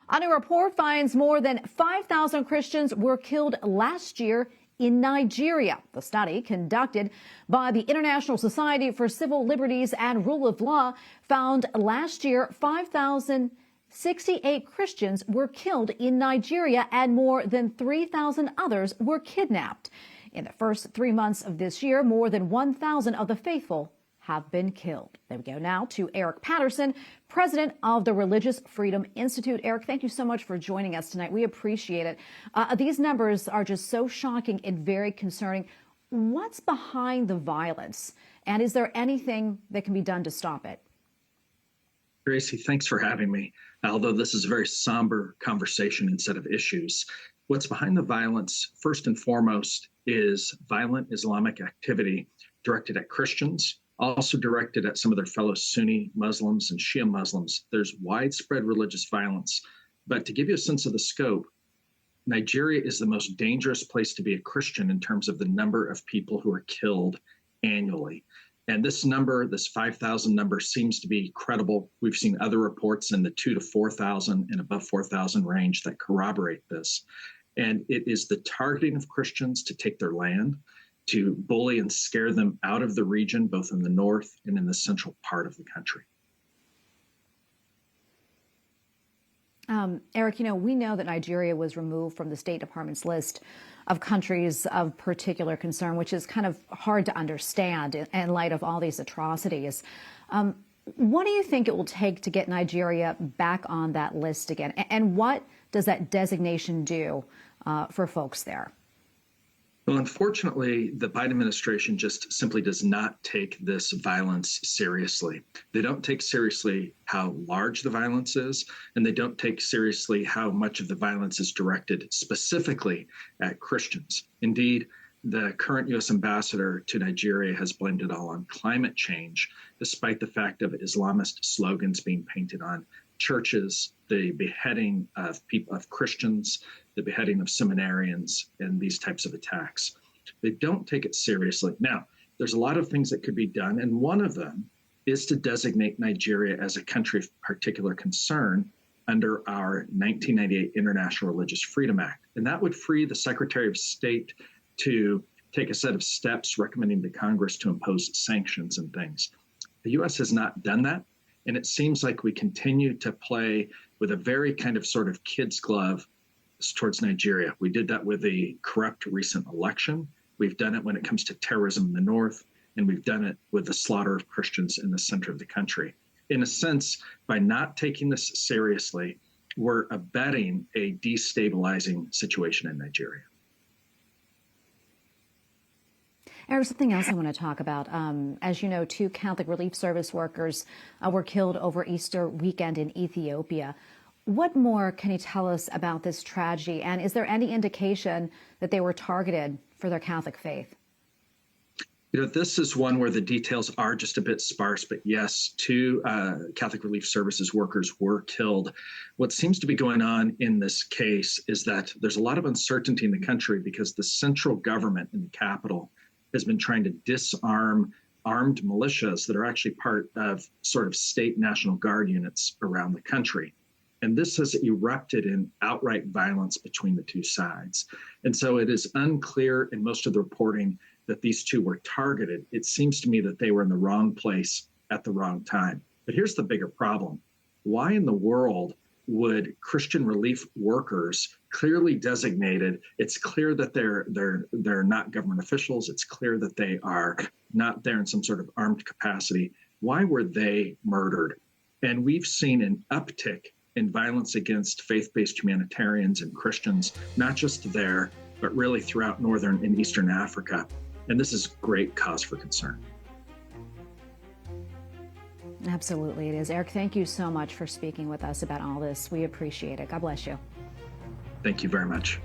A new report finds more than 5,000 Christians were killed last year in Nigeria. The study, conducted by the International Society for Civil Liberties and Rule of Law, found last year 5,068 Christians were killed in Nigeria and more than 3,000 others were kidnapped. In the first 3 months of this year, more than 1,000 of the faithful have been killed. There we go now to Eric Patterson, president of the Religious Freedom Institute. Eric, thank you so much for joining us tonight. We appreciate it. These numbers are just so shocking and very concerning. What's behind the violence? And is there anything that can be done to stop it? Gracie, thanks for having me. Although this is a very somber conversation instead of issues, what's behind the violence, first and foremost, is violent Islamic activity directed at Christians, also directed at some of their fellow Sunni Muslims and Shia Muslims. There's widespread religious violence. But to give you a sense of the scope, Nigeria is the most dangerous place to be a Christian in terms of the number of people who are killed annually. And this number, this 5,000 number, seems to be credible. We've seen other reports in the 2,000 to 4,000 and above 4,000 range that corroborate this. And it is the targeting of Christians to take their land, to bully and scare them out of the region, both in the north and in the central part of the country. Eric, we know that Nigeria was removed from the State Department's list of countries of particular concern, which is kind of hard to understand in light of all these atrocities. What do you think it will take to get Nigeria back on that list again? And what does that designation do for folks there? Well, unfortunately, the Biden administration just simply does not take this violence seriously. They don't take seriously how large the violence is, and they don't take seriously how much of the violence is directed specifically at Christians. Indeed, the current U.S. ambassador to Nigeria has blamed it all on climate change, despite the fact of Islamist slogans being painted on churches, the beheading of Christians, the beheading of seminarians, and these types of attacks. They don't take it seriously. Now, there's a lot of things that could be done, and one of them is to designate Nigeria as a country of particular concern under our 1998 International Religious Freedom Act. And that would free the Secretary of State to take a set of steps recommending to Congress to impose sanctions and things. The U.S. has not done that. And it seems like we continue to play with a very kind of sort of kid's glove towards Nigeria. We did that with the corrupt recent election. We've done it when it comes to terrorism in the north, and we've done it with the slaughter of Christians in the center of the country. In a sense, by not taking this seriously, we're abetting a destabilizing situation in Nigeria. There's something else I want to talk about. As you know, 2 Catholic Relief Service workers were killed over Easter weekend in Ethiopia. What more can you tell us about this tragedy? And is there any indication that they were targeted for their Catholic faith? This is one where the details are just a bit sparse, but yes, 2 Catholic Relief Services workers were killed. What seems to be going on in this case is that there's a lot of uncertainty in the country because the central government in the capital has been trying to disarm armed militias that are actually part of sort of state National Guard units around the country. And this has erupted in outright violence between the 2 sides. And so it is unclear in most of the reporting that these 2 were targeted. It seems to me that they were in the wrong place at the wrong time. But here's the bigger problem. Why in the world would Christian relief workers, clearly designated, it's clear that they're not government officials, it's clear that they are not there in some sort of armed capacity, why were they murdered? And we've seen an uptick in violence against faith-based humanitarians and Christians, not just there, but really throughout northern and eastern Africa. And this is great cause for concern. Absolutely, it is. Eric, thank you so much for speaking with us about all this. We appreciate it. God bless you. Thank you very much.